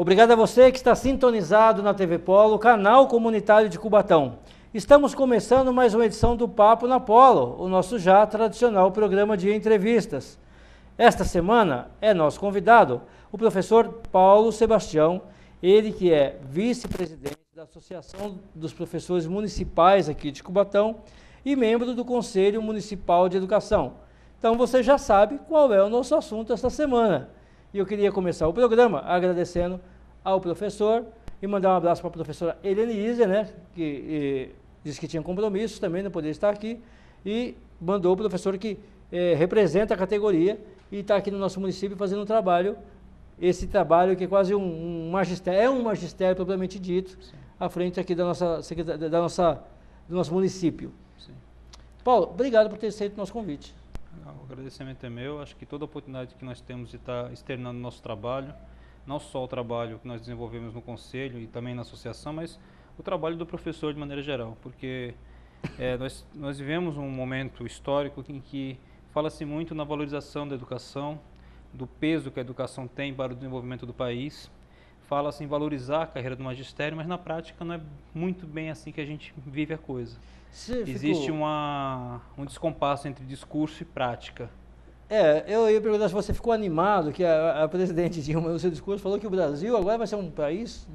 Obrigado a você que está sintonizado na TV Polo, canal comunitário de Cubatão. Estamos começando mais uma edição do Papo na Polo, o nosso já tradicional programa de entrevistas. Esta semana é nosso convidado o professor Paulo Sebastião, ele que é vice-presidente da Associação dos Professores Municipais aqui de Cubatão e membro do Conselho Municipal de Educação. Então você já sabe qual é o nosso assunto esta semana. E eu queria começar o programa agradecendo ao professor e mandar um abraço para a professora Helenise, né, que disse que tinha compromissos também, não poderia estar aqui, e mandou o professor que representa a categoria e está aqui no nosso município fazendo um trabalho, esse trabalho que é quase um magistério, é um magistério propriamente dito, sim, à frente aqui do nosso município. Sim. Paulo, obrigado por ter aceito o nosso convite. O agradecimento é meu. Acho que toda a oportunidade que nós temos de estar externando nosso trabalho, não só o trabalho que nós desenvolvemos no Conselho e também na Associação, mas o trabalho do professor de maneira geral, porque nós vivemos um momento histórico em que fala-se muito na valorização da educação, do peso que a educação tem para o desenvolvimento do país, fala-se em valorizar a carreira do magistério, mas na prática não é muito bem assim que a gente vive a coisa. Existe um descompasso entre discurso e prática. Eu ia perguntar se você ficou animado, que a presidente Dilma, no seu discurso, falou que o Brasil agora vai ser um país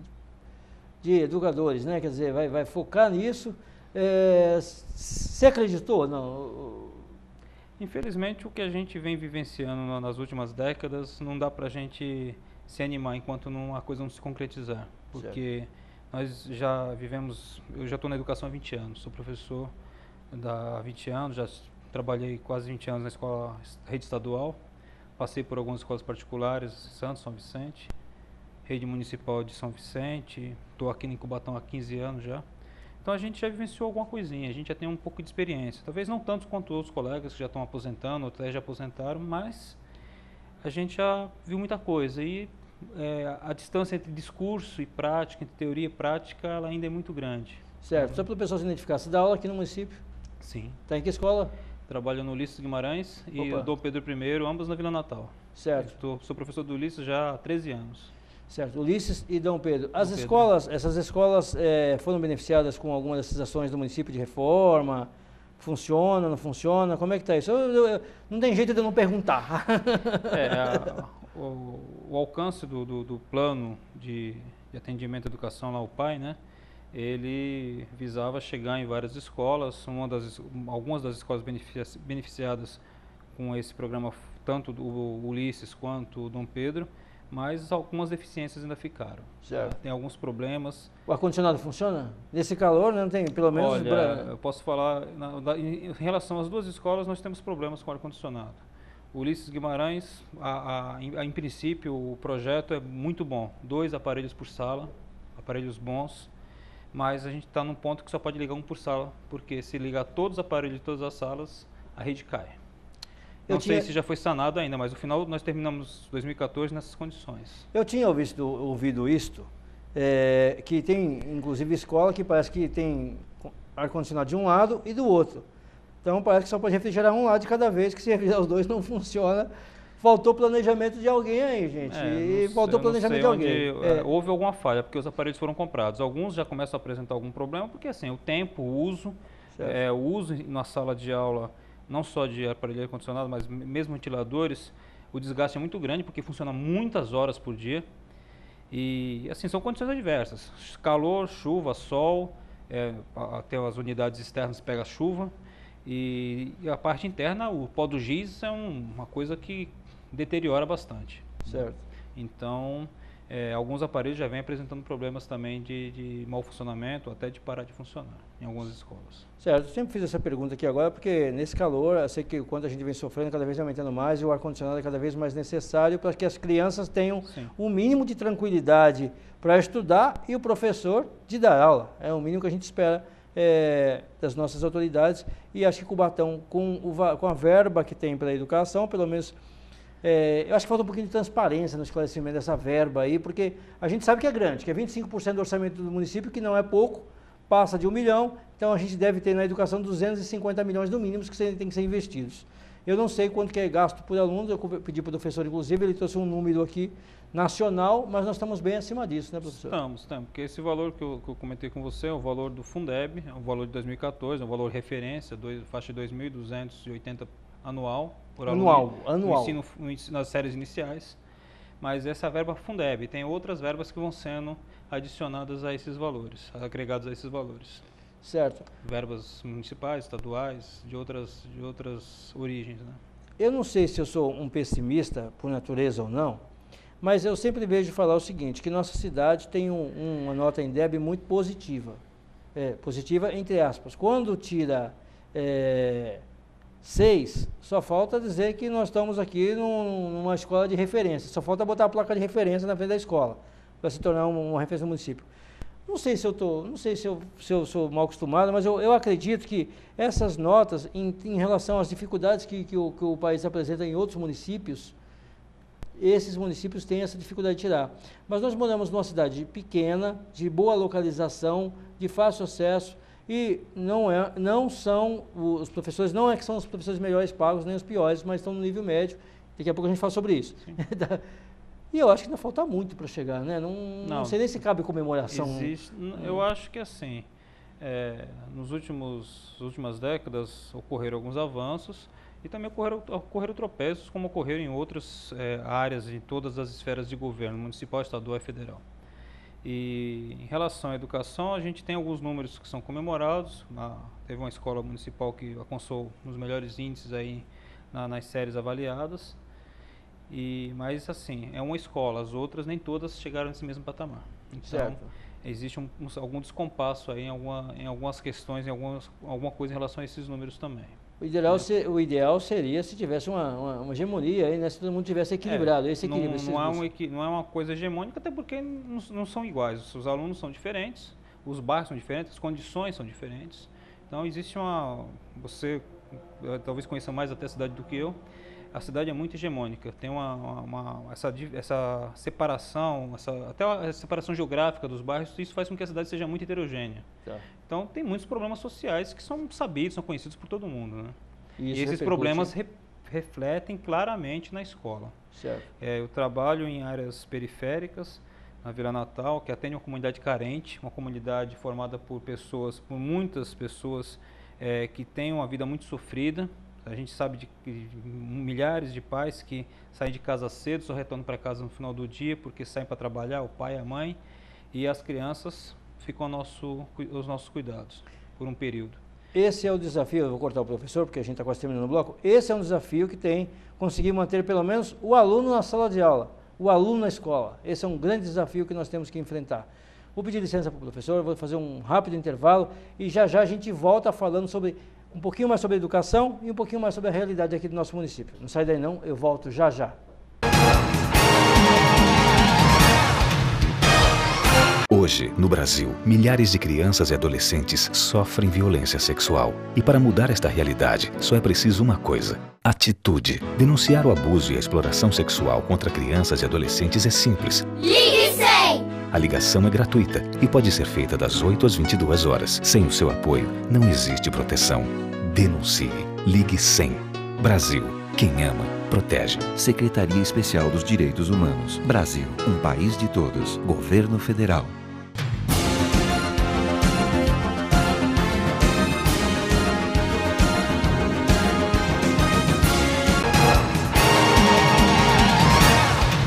de educadores, né? Quer dizer, vai focar nisso. Você acreditou? Não? Infelizmente, o que a gente vem vivenciando nas últimas décadas, não dá para a gente se animar enquanto a coisa não se concretizar. Porque certo, nós já vivemos, eu já estou na educação há 20 anos, sou professor há 20 anos, já trabalhei quase 20 anos na escola rede estadual, passei por algumas escolas particulares, Santos, São Vicente, rede municipal de São Vicente, estou aqui em Cubatão há 15 anos já. Então a gente já vivenciou alguma coisinha, a gente já tem um pouco de experiência, talvez não tanto quanto outros colegas que já estão aposentando, ou até já aposentaram, mas a gente já viu muita coisa e a distância entre discurso e prática, entre teoria e prática, ela ainda é muito grande. Certo, só para o pessoal se identificar, você dá aula aqui no município? Sim. Está em que escola? Trabalho no Ulisses Guimarães e o Dom Pedro I, ambos na Vila Natal. Certo. Sou professor do Ulisses já há 13 anos. Certo, Ulisses e Dom Pedro. Essas escolas foram beneficiadas com alguma dessas ações do município de reforma? Funciona, não funciona? Como é que está isso? Não tem jeito de eu não perguntar. O alcance do plano de atendimento à educação lá, o PAI, né? Ele visava chegar em várias escolas, algumas das escolas beneficiadas com esse programa, tanto do Ulisses quanto o Dom Pedro, mas algumas deficiências ainda ficaram. Certo. Tem alguns problemas. O ar-condicionado funciona? Nesse calor, né, não tem, pelo menos... Olha, eu posso falar, em relação às duas escolas, nós temos problemas com ar-condicionado. O Ulisses Guimarães, em princípio, o projeto é muito bom. 2 aparelhos por sala, aparelhos bons, mas a gente está num ponto que só pode ligar um por sala, porque se ligar todos os aparelhos de todas as salas, a rede cai. Não sei se já foi sanado ainda, mas no final nós terminamos 2014 nessas condições. Eu tinha ouvido isto, que tem inclusive escola que parece que tem ar-condicionado de um lado e do outro. Então parece que só pode refrigerar um lado de cada vez, que se refrigerar os dois não funciona. Faltou planejamento de alguém aí, gente. Faltou planejamento de alguém. Houve alguma falha, porque os aparelhos foram comprados. Alguns já começam a apresentar algum problema, porque assim, o tempo, o uso na sala de aula, não só de aparelho ar-condicionado, mas mesmo ventiladores, o desgaste é muito grande, porque funciona muitas horas por dia. E assim, são condições adversas. Calor, chuva, sol, até as unidades externas pega chuva. E a parte interna, o pó do giz é uma coisa que deteriora bastante. Certo. Então, alguns aparelhos já vêm apresentando problemas também de mau funcionamento, até de parar de funcionar em algumas escolas. Certo, eu sempre fiz essa pergunta aqui agora, porque nesse calor, eu sei que quando a gente vem sofrendo, cada vez aumentando mais, e o ar-condicionado é cada vez mais necessário para que as crianças tenham o mínimo de tranquilidade para estudar e o professor de dar aula. É o mínimo que a gente espera das nossas autoridades, e acho que Cubatão, com a verba que tem para a educação, pelo menos, eu acho que falta um pouquinho de transparência no esclarecimento dessa verba aí, porque a gente sabe que é grande, que é 25% do orçamento do município, que não é pouco, passa de 1 milhão, então a gente deve ter na educação 250 milhões no mínimo que tem que ser investidos. Eu não sei quanto que é gasto por aluno, eu pedi para o professor, inclusive, ele trouxe um número aqui nacional, mas nós estamos bem acima disso, né, professor? Estamos, porque esse valor que eu comentei com você é o valor do Fundeb, é o valor de 2014, é o valor referência, faixa de 2.280 anual, por aluno no ensino, nas séries iniciais, mas essa verba Fundeb, tem outras verbas que vão sendo adicionadas a esses valores, agregadas a esses valores. Certo. Verbas municipais, estaduais, de outras origens, né? Eu não sei se eu sou um pessimista por natureza ou não, mas eu sempre vejo falar o seguinte, que nossa cidade tem uma nota Indeb muito positiva. Positiva entre aspas. Quando tira 6, só falta dizer que nós estamos aqui numa escola de referência. Só falta botar a placa de referência na frente da escola, para se tornar uma referência do município. Não sei se eu sou mal acostumado, mas eu acredito que essas notas, em relação às dificuldades que o país apresenta em outros municípios, esses municípios têm essa dificuldade de tirar. Mas nós moramos numa cidade pequena, de boa localização, de fácil acesso, e não são os professores, não é que são os professores melhores pagos, nem os piores, mas estão no nível médio. Daqui a pouco a gente fala sobre isso. E eu acho que ainda falta muito para chegar, né? Não sei nem se cabe comemoração. Eu acho que assim, nas últimas décadas ocorreram alguns avanços e também ocorreram tropeços, como ocorreram em outras áreas, em todas as esferas de governo, municipal, estadual e federal. E em relação à educação, a gente tem alguns números que são comemorados. Teve uma escola municipal que alcançou os melhores índices aí nas séries avaliadas. Mas assim, é uma escola, as outras nem todas chegaram nesse mesmo patamar. Então, certo. Existe algum descompasso aí em algumas questões, em alguma coisa em relação a esses números também. O ideal seria se tivesse uma hegemonia aí, né? Se todo mundo tivesse equilibrado, esse equilíbrio. Não é uma coisa hegemônica, até porque não são iguais. Os alunos são diferentes, os bairros são diferentes, as condições são diferentes. Então existe você talvez conheça mais até a cidade do que eu. A cidade é muito hegemônica, tem essa separação, até a separação geográfica dos bairros, isso faz com que a cidade seja muito heterogênea. Tá. Então tem muitos problemas sociais que são sabidos, são conhecidos por todo mundo, né? E esses problemas refletem claramente na escola. Certo. Eu trabalho em áreas periféricas, na Vila Natal, que atende uma comunidade carente, uma comunidade formada por muitas pessoas que têm uma vida muito sofrida. A gente sabe de milhares de pais que saem de casa cedo, só retornam para casa no final do dia porque saem para trabalhar, o pai e a mãe, e as crianças ficam aos nossos cuidados por um período. Esse é o desafio, eu vou cortar o professor porque a gente está quase terminando o bloco, esse é um desafio que tem conseguir manter pelo menos o aluno na sala de aula, o aluno na escola. Esse é um grande desafio que nós temos que enfrentar. Vou pedir licença para o professor, vou fazer um rápido intervalo e já a gente volta falando um pouquinho mais sobre a educação e um pouquinho mais sobre a realidade aqui do nosso município. Não sai daí não, eu volto já. Hoje, no Brasil, milhares de crianças e adolescentes sofrem violência sexual. E para mudar esta realidade, só é preciso uma coisa: atitude. Denunciar o abuso e a exploração sexual contra crianças e adolescentes é simples. Ligue 100! A ligação é gratuita e pode ser feita das 8 às 22 horas. Sem o seu apoio, não existe proteção. Denuncie. Ligue 100. Brasil. Quem ama, protege. Secretaria Especial dos Direitos Humanos. Brasil. Um país de todos. Governo Federal.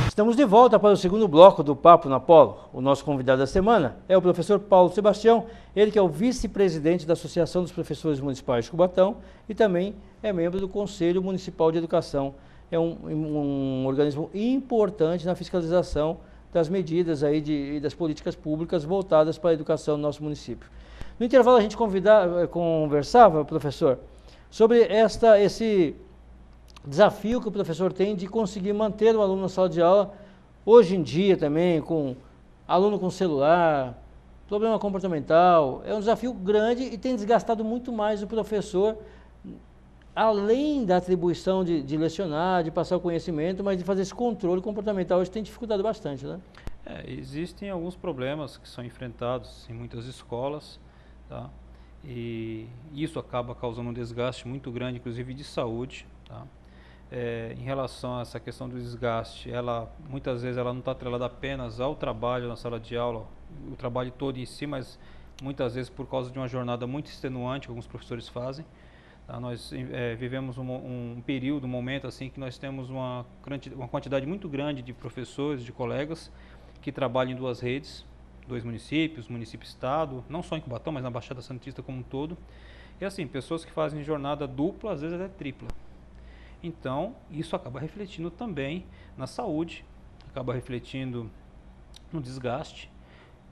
Estamos de volta para o segundo bloco do Papo na Polo. O nosso convidado da semana é o professor Paulo Sebastião, ele que é o vice-presidente da Associação dos Professores Municipais de Cubatão e também é membro do Conselho Municipal de Educação. É um organismo importante na fiscalização das medidas aí e das políticas públicas voltadas para a educação no nosso município. No intervalo a gente conversava, professor, sobre esse desafio que o professor tem de conseguir manter o aluno na sala de aula, hoje em dia também, com aluno com celular, problema comportamental, é um desafio grande e tem desgastado muito mais o professor, além da atribuição de lecionar, de passar o conhecimento, mas de fazer esse controle comportamental, hoje tem dificultado bastante, né? Existem alguns problemas que são enfrentados em muitas escolas, tá? E isso acaba causando um desgaste muito grande, inclusive de saúde, Tá? Em relação a essa questão do desgaste, muitas vezes ela não está atrelada apenas ao trabalho na sala de aula, o trabalho todo em si, mas muitas vezes por causa de uma jornada muito extenuante que alguns professores fazem. Tá? Nós vivemos um período, um momento assim que nós temos uma quantidade muito grande de professores, de colegas que trabalham em duas redes, dois municípios, município-estado, não só em Cubatão, mas na Baixada Santista como um todo. E assim, pessoas que fazem jornada dupla, às vezes até tripla. Então, isso acaba refletindo também na saúde, acaba refletindo no desgaste.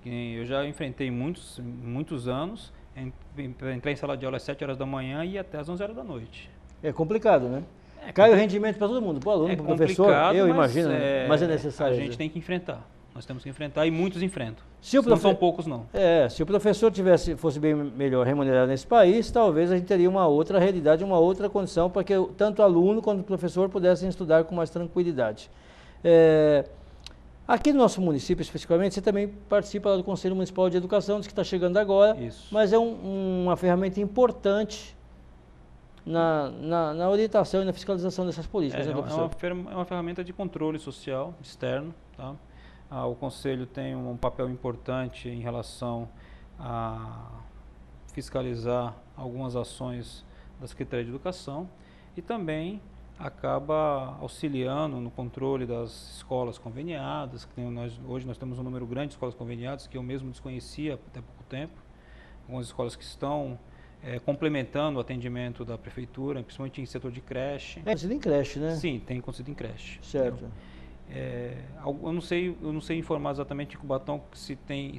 Eu já enfrentei muitos anos, entrar em sala de aula às 7 horas da manhã e até às 11 horas da noite. É complicado, né? Cai o rendimento para todo mundo, para o aluno, para o professor, eu imagino, mas é necessário. A gente tem que enfrentar. Nós temos que enfrentar e muitos enfrentam. Não são poucos, não. Se o professor fosse bem melhor remunerado nesse país, talvez a gente teria uma outra realidade, uma outra condição para que tanto o aluno quanto o professor pudessem estudar com mais tranquilidade. Aqui no nosso município, especificamente, você também participa lá do Conselho Municipal de Educação, diz que está chegando agora, Isso. Mas é uma ferramenta importante na orientação e na fiscalização dessas políticas, né, professor? É uma ferramenta de controle social externo, tá? O Conselho tem um papel importante em relação a fiscalizar algumas ações da Secretaria de Educação e também acaba auxiliando no controle das escolas conveniadas. Hoje nós temos um número grande de escolas conveniadas que eu mesmo desconhecia até pouco tempo. Algumas escolas que estão complementando o atendimento da Prefeitura, principalmente em setor de creche. É acontecido em creche, né? Sim, tem acontecido em creche. Certo. Eu não sei informar exatamente em Cubatão se tem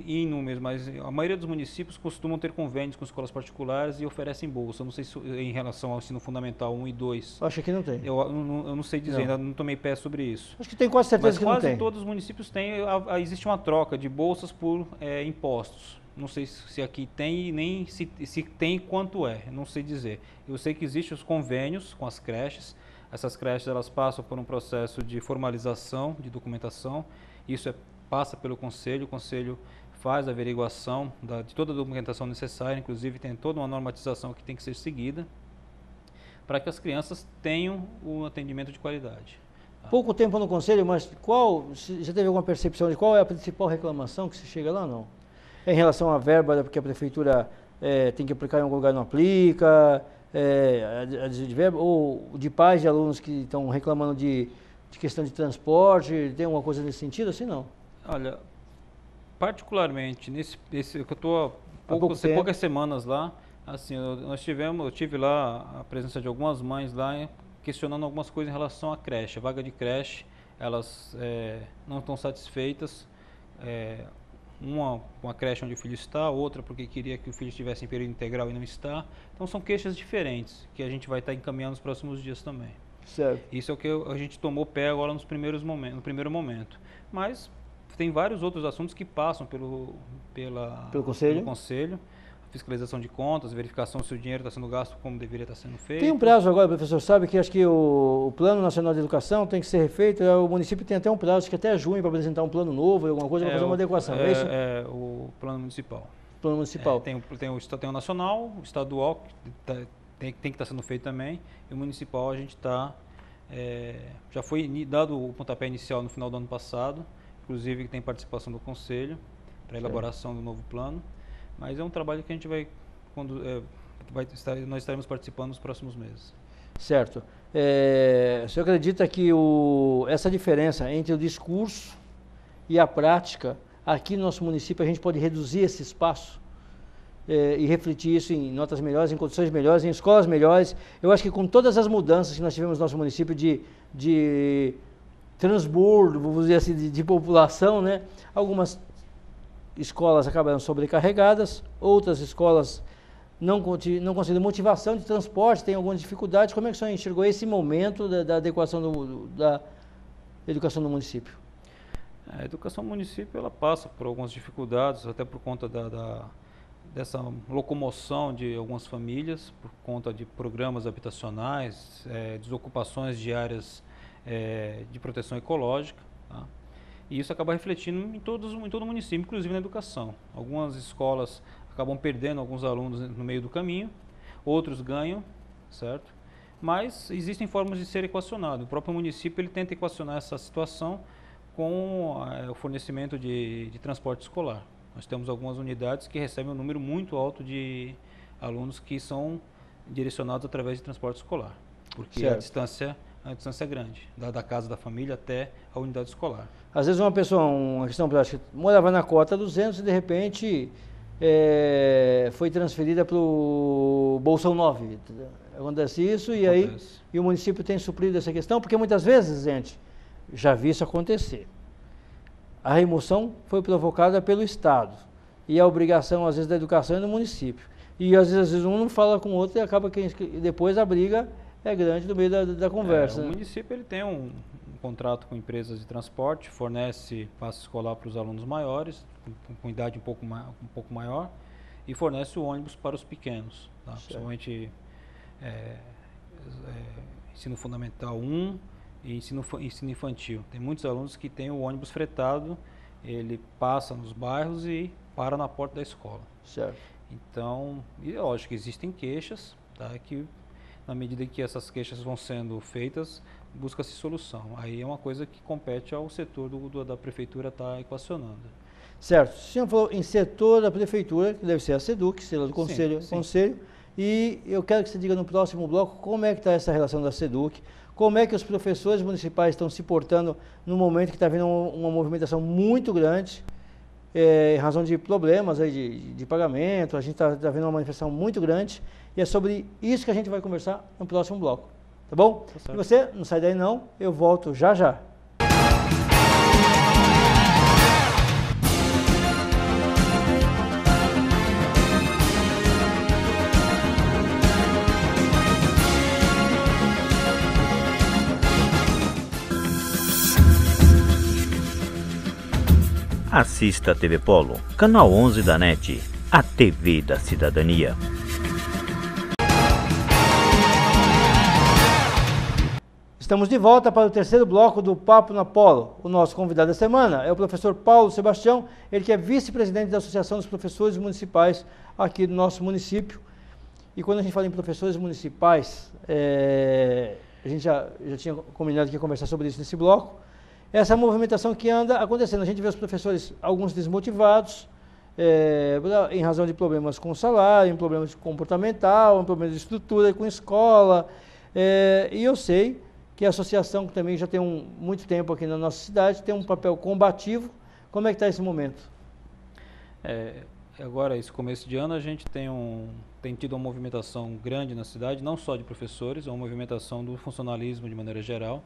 em números, mas a maioria dos municípios costumam ter convênios com escolas particulares e oferecem bolsa. Eu não sei se em relação ao ensino fundamental 1 e 2. Acho que não tem. Eu não sei dizer, ainda não tomei pé sobre isso. Acho que tem quase certeza que não tem. Mas quase todos os municípios têm, existe uma troca de bolsas por impostos. Não sei se aqui tem, nem se tem quanto não sei dizer. Eu sei que existem os convênios com as creches. Essas creches elas passam por um processo de formalização, de documentação. Isso passa pelo Conselho. O Conselho faz a averiguação de toda a documentação necessária. Inclusive tem toda uma normatização que tem que ser seguida para que as crianças tenham um atendimento de qualidade. Pouco tempo no Conselho, mas já teve alguma percepção de qual é a principal reclamação que se chega lá, não? Em relação à verba, porque a Prefeitura tem que aplicar em algum lugar e não aplica... de verba, ou de pais de alunos que estão reclamando de questão de transporte, tem alguma coisa nesse sentido, assim, não? Olha, particularmente, que eu estou há poucas semanas lá, assim, eu tive lá a presença de algumas mães lá, questionando algumas coisas em relação à creche, a vaga de creche, elas não estão satisfeitas, uma creche onde o filho está, outra porque queria que o filho estivesse em período integral e não está. Então são queixas diferentes que a gente vai estar encaminhando nos próximos dias também. Certo. Isso é o que a gente tomou pé agora no primeiro momento. Mas tem vários outros assuntos que passam pelo Conselho. Fiscalização de contas, verificação se o dinheiro está sendo gasto como deveria estar sendo feito. Tem um prazo agora, professor, sabe que acho que o Plano Nacional de Educação tem que ser refeito, o município tem até um prazo, acho que até junho, para apresentar um plano novo, alguma coisa, para fazer uma adequação, é isso? O plano municipal. Plano municipal. Tem o nacional, o estadual, que tem que estar sendo feito também, e o municipal a gente está, já foi dado o pontapé inicial no final do ano passado, inclusive tem participação do Conselho para a elaboração do novo plano. Mas é um trabalho que a gente nós estaremos participando nos próximos meses. Certo. O senhor acredita que essa diferença entre o discurso e a prática, aqui no nosso município, a gente pode reduzir esse espaço e refletir isso em notas melhores, em condições melhores, em escolas melhores? Eu acho que com todas as mudanças que nós tivemos no nosso município de transbordo, vamos dizer assim, de população, né? Algumas escolas acabaram sobrecarregadas, outras escolas não conseguiram motivação de transporte, tem algumas dificuldades. Como é que o senhor enxergou esse momento da adequação da educação no município? A educação no município ela passa por algumas dificuldades, até por conta dessa locomoção de algumas famílias, por conta de programas habitacionais, desocupações de áreas de proteção ecológica, tá? E isso acaba refletindo em todo o município, inclusive na educação. Algumas escolas acabam perdendo alguns alunos no meio do caminho, outros ganham, certo? Mas existem formas de ser equacionado. O próprio município ele tenta equacionar essa situação com o fornecimento de transporte escolar. Nós temos algumas unidades que recebem um número muito alto de alunos que são direcionados através de transporte escolar, porque a distância é grande, da casa da família até a unidade escolar. Às vezes uma questão prática, morava na cota 200 e de repente foi transferida para o Bolsão 9. Acontece isso e aí o município tem suprido essa questão, porque muitas vezes, gente, já vi isso acontecer. A remoção foi provocada pelo Estado e a obrigação, às vezes, da educação é no município. E às vezes um não fala com o outro e acaba que depois a briga é grande no meio da conversa. O município ele tem um contrato com empresas de transporte, fornece passe escolar para os alunos maiores, com idade um pouco maior, e fornece o ônibus para os pequenos, tá? Principalmente ensino fundamental 1 e ensino infantil. Tem muitos alunos que têm o ônibus fretado, ele passa nos bairros e para na porta da escola. Certo. Então, e é lógico que existem queixas, tá? Que na medida que essas queixas vão sendo feitas, busca-se solução. Aí é uma coisa que compete ao setor da prefeitura estar equacionando. Certo. O senhor falou em setor da prefeitura, que deve ser a SEDUC, seja do conselho. E eu quero que você diga no próximo bloco como é que está essa relação da SEDUC, como é que os professores municipais estão se portando no momento que está havendo uma movimentação muito grande, em razão de problemas aí de pagamento. A gente está vendo uma manifestação muito grande e é sobre isso que a gente vai conversar no próximo bloco. Tá bom? Tá. E você não sai daí não, eu volto já já. Assista a TV Polo, canal 11 da NET, a TV da cidadania. Estamos de volta para o terceiro bloco do Papo na Polo. O nosso convidado da semana é o professor Paulo Sebastião, ele que é vice-presidente da Associação dos Professores Municipais aqui do nosso município. E quando a gente fala em professores municipais, a gente já tinha combinado que ia conversar sobre isso nesse bloco. Essa movimentação que anda acontecendo, a gente vê os professores, alguns desmotivados, em razão de problemas com salário, em problemas comportamental, em problemas de estrutura com escola, e eu sei que a associação, que também já tem muito tempo aqui na nossa cidade, tem um papel combativo. Como é que está esse momento? Agora, esse começo de ano, a gente tem tido uma movimentação grande na cidade, não só de professores, é uma movimentação do funcionalismo de maneira geral.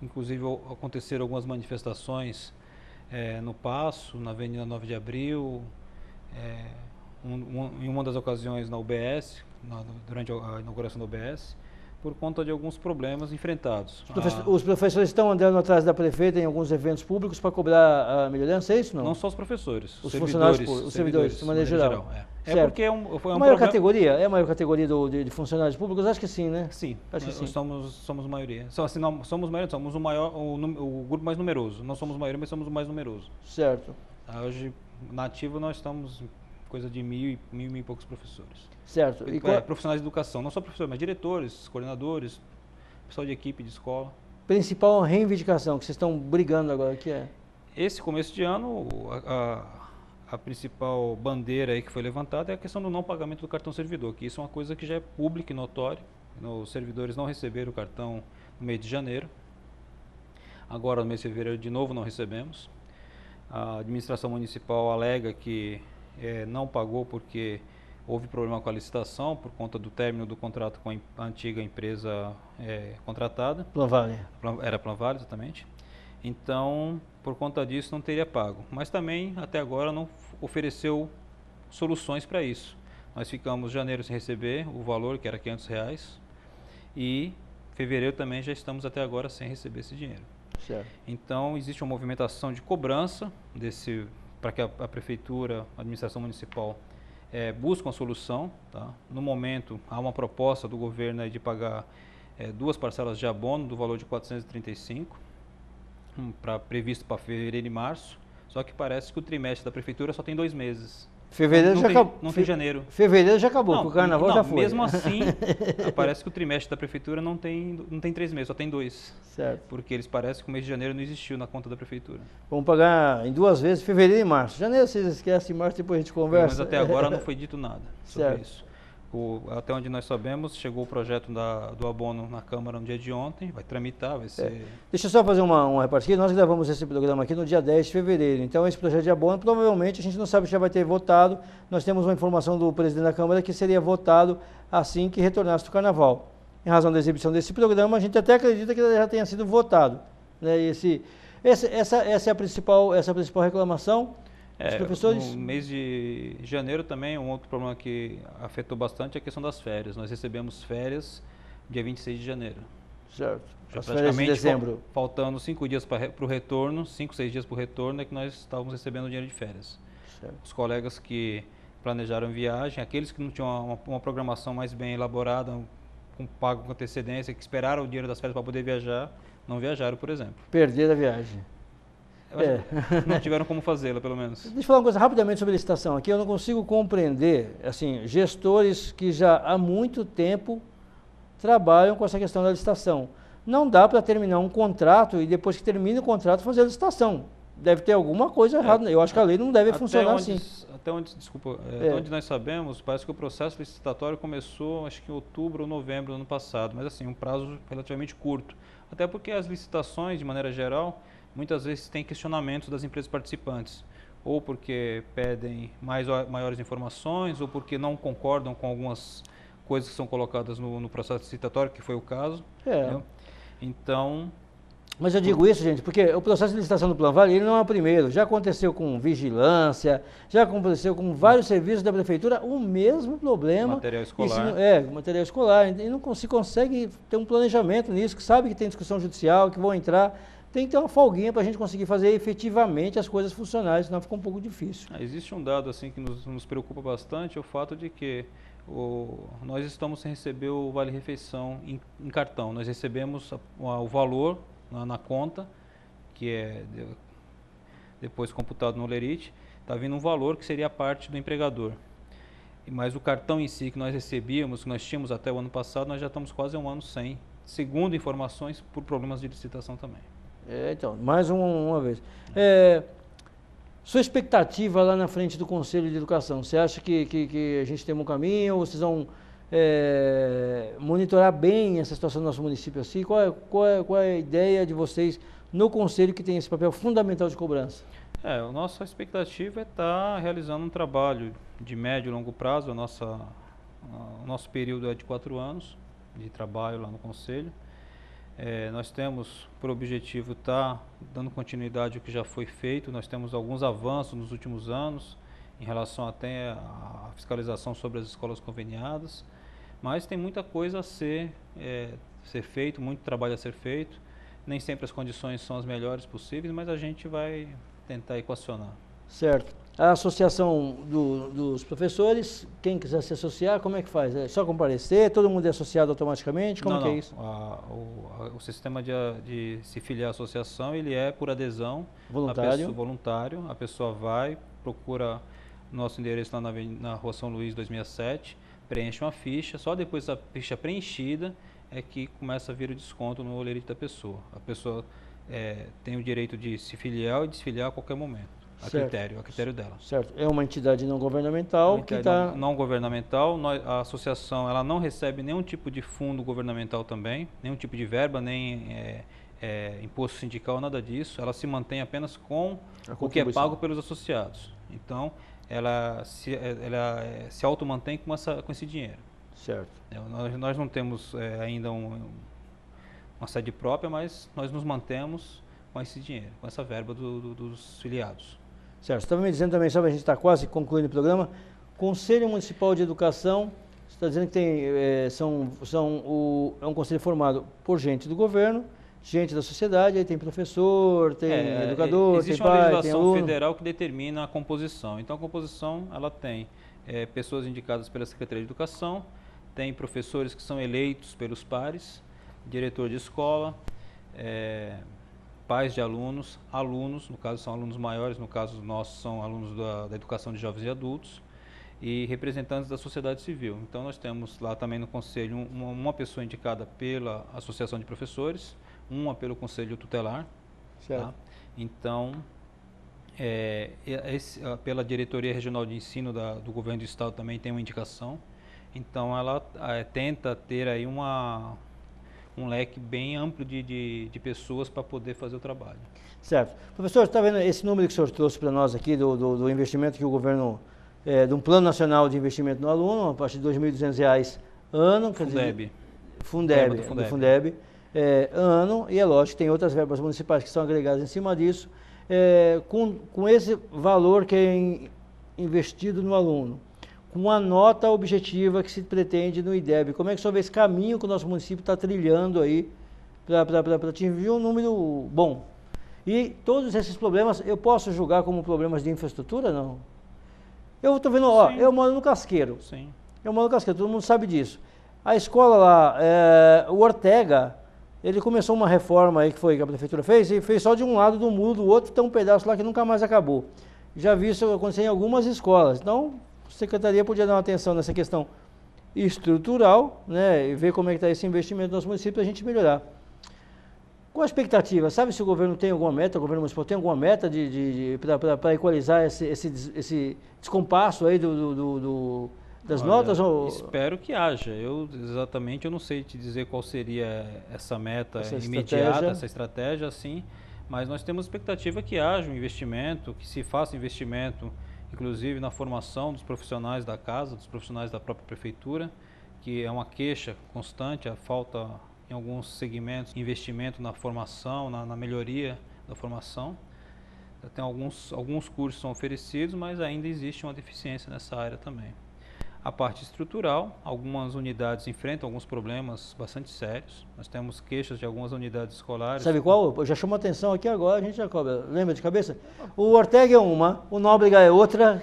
Inclusive aconteceram algumas manifestações no Paço, na Avenida 9 de Abril, em uma das ocasiões na UBS, durante a inauguração da UBS, por conta de alguns problemas enfrentados. Os professores estão andando atrás da prefeita em alguns eventos públicos para cobrar a melhorança, é isso? Não só os professores, os funcionários, os servidores, de maneira geral. Porque foi um maior categoria? É a maior categoria de funcionários públicos? Acho que sim, né? Sim, acho que sim. Somos maioria. Somos maioria, somos o grupo mais numeroso. Não somos maioria, mas somos o mais numeroso. Certo. Hoje, na ativa, nós estamos coisa de mil e poucos professores. Certo. E profissionais de educação, não só professores, mas diretores, coordenadores, pessoal de equipe de escola. Principal reivindicação que vocês estão brigando agora, que é? Esse começo de ano, a principal bandeira aí que foi levantada é a questão do não pagamento do cartão servidor, que isso é uma coisa que já é pública e notória. Os servidores não receberam o cartão no mês de janeiro. Agora, no mês de fevereiro, de novo não recebemos. A administração municipal alega que não pagou porque houve problema com a licitação por conta do término do contrato com a antiga empresa contratada. Planvale. Era Planvale, exatamente. Então, por conta disso, não teria pago. Mas também, até agora, não ofereceu soluções para isso. Nós ficamos janeiro sem receber o valor, que era R$500, e fevereiro também já estamos até agora sem receber esse dinheiro. Certo. Então, existe uma movimentação de cobrança para que a prefeitura, a administração municipal, busque uma solução. Tá? No momento, há uma proposta do governo de pagar 2 parcelas de abono do valor de 435, previsto para fevereiro e março, só que parece que o trimestre da prefeitura só tem 2 meses. Fevereiro já acabou. Não tem janeiro. Fevereiro já acabou, porque o carnaval já foi. Mesmo assim, parece que o trimestre da prefeitura não tem 3 meses, só tem 2. Certo. Porque eles parecem que o mês de janeiro não existiu na conta da prefeitura. Vamos pagar em 2 vezes, fevereiro e março. Janeiro vocês esquecem, março depois a gente conversa. Mas até agora não foi dito nada sobre Certo. isso. Até onde nós sabemos, chegou o projeto do abono na Câmara no dia de ontem, vai tramitar, vai ser... Deixa eu só fazer uma repartição aqui. Nós gravamos esse programa aqui no dia 10 de fevereiro. Então, esse projeto de abono, provavelmente, a gente não sabe se já vai ter votado. Nós temos uma informação do presidente da Câmara que seria votado assim que retornasse do Carnaval. Em razão da exibição desse programa, a gente até acredita que ele já tenha sido votado. Né? Essa é a principal reclamação. Os professores... No mês de janeiro também, um outro problema que afetou bastante é a questão das férias. Nós recebemos férias dia 26 de janeiro. Certo. Já As férias de dezembro. Faltando 5 dias para o retorno, 5, 6 dias para o retorno é que nós estávamos recebendo o dinheiro de férias. Certo. Os colegas que planejaram viagem, aqueles que não tinham uma programação mais bem elaborada, pago com antecedência, que esperaram o dinheiro das férias para poder viajar, não viajaram, por exemplo. Perder a viagem. Não tiveram como fazê-la, pelo menos. Deixa eu falar uma coisa rapidamente sobre licitação aqui. Eu não consigo compreender, assim, gestores que já há muito tempo trabalham com essa questão da licitação. Não dá para terminar um contrato e depois que termina o contrato fazer a licitação. Deve ter alguma coisa errada. Eu acho que a lei não deve funcionar assim. Até onde nós sabemos, parece que o processo licitatório começou, acho que em outubro ou novembro do ano passado, mas assim, um prazo relativamente curto. Até porque as licitações, de maneira geral, muitas vezes têm questionamentos das empresas participantes, ou porque pedem maiores informações, ou porque não concordam com algumas coisas que são colocadas no processo licitatório, que foi o caso. Né? Então... Mas eu digo isso, gente, porque o processo de licitação do Plan Vale, ele não é o primeiro. Já aconteceu com vigilância, já aconteceu com vários serviços da prefeitura, o mesmo problema. Material escolar. Material escolar. E não se consegue ter um planejamento nisso, que sabe que tem discussão judicial, que vão entrar. Tem que ter uma folguinha para a gente conseguir fazer efetivamente as coisas funcionarem, senão fica um pouco difícil. Existe um dado assim que nos preocupa bastante, é o fato de que nós estamos sem receber o Vale Refeição em cartão. Nós recebemos o valor na conta, que é depois computado no Olerite, está vindo um valor que seria a parte do empregador. Mas o cartão em si que nós recebíamos, que nós tínhamos até o ano passado, nós já estamos quase 1 ano sem, segundo informações, por problemas de licitação também. Então, mais uma vez. Sua expectativa lá na frente do Conselho de Educação, você acha que a gente tem um caminho, ou vocês vão monitorar bem essa situação do nosso município assim? Qual é a ideia de vocês no Conselho que tem esse papel fundamental de cobrança? A nossa expectativa é estar realizando um trabalho de médio e longo prazo. O nosso período é de 4 anos de trabalho lá no Conselho. Nós temos por objetivo estar dando continuidade ao que já foi feito. Nós temos alguns avanços nos últimos anos em relação até à fiscalização sobre as escolas conveniadas, mas tem muita coisa a ser feito, muito trabalho a ser feito. Nem sempre as condições são as melhores possíveis, mas a gente vai tentar equacionar. Certo. A associação dos professores, quem quiser se associar, como é que faz? É só comparecer? Todo mundo é associado automaticamente? Como que é isso? O sistema de se filiar à associação, ele é por adesão. Voluntário. A pessoa vai, procura nosso endereço lá na Rua São Luís 267, preenche uma ficha, só depois da ficha preenchida é que começa a vir o desconto no olerite da pessoa. A pessoa tem o direito de se filiar e desfiliar a qualquer momento. A critério dela. Certo. É uma entidade não governamental que está... Não governamental. A associação ela não recebe nenhum tipo de fundo governamental também, nenhum tipo de verba, nem imposto sindical, nada disso. Ela se mantém apenas com o que é pago pelos associados. Então, ela se auto-mantém com esse dinheiro. Certo. Nós não temos ainda uma sede própria, mas nós nos mantemos com esse dinheiro, com essa verba dos filiados. Certo. Você estava me dizendo também, sabe, a gente está quase concluindo o programa, Conselho Municipal de Educação, você está dizendo que é um conselho formado por gente do governo, gente da sociedade, aí tem professor, tem educador, tem pai, tem aluno. Existe uma legislação federal que determina a composição. Então a composição, ela tem pessoas indicadas pela Secretaria de Educação, tem professores que são eleitos pelos pares, diretor de escola, pais de alunos, alunos, no caso são alunos maiores, no caso nossos são alunos da educação de jovens e adultos, e representantes da sociedade civil. Então nós temos lá também no conselho uma pessoa indicada pela associação de professores, uma pelo conselho tutelar, tá? Então pela diretoria regional de ensino do governo do estado também tem uma indicação. Então ela tenta ter aí um leque bem amplo de pessoas para poder fazer o trabalho. Certo. Professor, está vendo esse número que o senhor trouxe para nós aqui do investimento que o governo, de um plano nacional de investimento no aluno, a partir de R$ 2.200 ano. Fundeb, ano, e é lógico que tem outras verbas municipais que são agregadas em cima disso, com esse valor que é investido no aluno, com a nota objetiva que se pretende no IDEB. Como é que o senhor vê esse caminho que o nosso município está trilhando aí para atingir um número bom? E todos esses problemas, eu posso julgar como problemas de infraestrutura, não? Eu estou vendo, eu moro no Casqueiro. Sim. Eu moro no Casqueiro, todo mundo sabe disso. A escola lá, o Ortega, ele começou uma reforma aí que a prefeitura fez, e fez só de um lado do muro, do outro tem um pedaço lá que nunca mais acabou. Já vi isso acontecer em algumas escolas. Então, a Secretaria podia dar uma atenção nessa questão estrutural, né, e ver como é que está esse investimento no nosso município para a gente melhorar. Qual a expectativa? Sabe se o governo tem alguma meta, o governo municipal tem alguma meta para equalizar esse descompasso aí das notas? Espero que haja. Eu não sei te dizer qual seria essa meta imediata, essa estratégia, assim, mas nós temos expectativa que haja um investimento, que se faça investimento, inclusive na formação dos profissionais da casa, dos profissionais da própria prefeitura, que é uma queixa constante, a falta em alguns segmentos, investimento na formação, na melhoria da formação. Tem alguns cursos são oferecidos, mas ainda existe uma deficiência nessa área também. A parte estrutural, algumas unidades enfrentam alguns problemas bastante sérios. Nós temos queixas de algumas unidades escolares. Sabe qual? Eu já chamo a atenção aqui agora, a gente já cobra. Lembra de cabeça? O Ortega é uma, o Nóbrega é outra.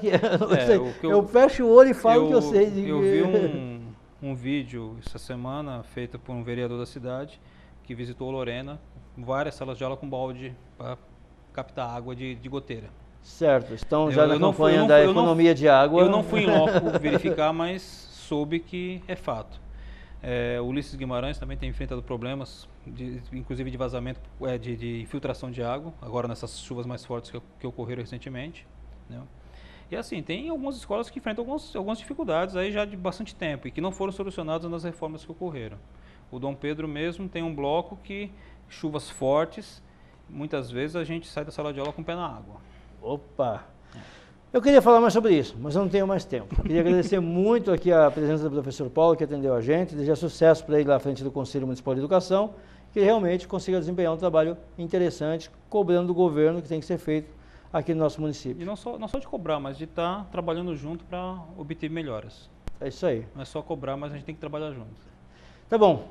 Eu fecho o olho e falo que eu sei. Eu vi um vídeo essa semana feito por um vereador da cidade que visitou Lorena, várias salas de aula com balde para captar água de goteira. Certo, estão já na campanha da economia de água. Eu não fui em loco verificar, mas soube que é fato. O Ulisses Guimarães também tem enfrentado problemas, inclusive de vazamento, de infiltração de água, agora nessas chuvas mais fortes que ocorreram recentemente, né? E assim, tem algumas escolas que enfrentam algumas dificuldades aí já de bastante tempo e que não foram solucionadas nas reformas que ocorreram. O Dom Pedro mesmo tem um bloco que, chuvas fortes, muitas vezes a gente sai da sala de aula com o pé na água. Opa! Eu queria falar mais sobre isso, mas eu não tenho mais tempo. Queria agradecer muito aqui a presença do professor Paulo, que atendeu a gente, desejar sucesso para ele lá à frente do Conselho Municipal de Educação, que ele realmente consiga desempenhar um trabalho interessante, cobrando do governo que tem que ser feito aqui no nosso município. E não só de cobrar, mas de estar trabalhando junto para obter melhoras. É isso aí. Não é só cobrar, mas a gente tem que trabalhar junto. Tá bom.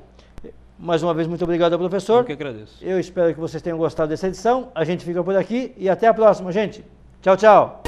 Mais uma vez, muito obrigado ao professor. Eu que agradeço. Eu espero que vocês tenham gostado dessa edição. A gente fica por aqui e até a próxima, gente. Tchau, tchau.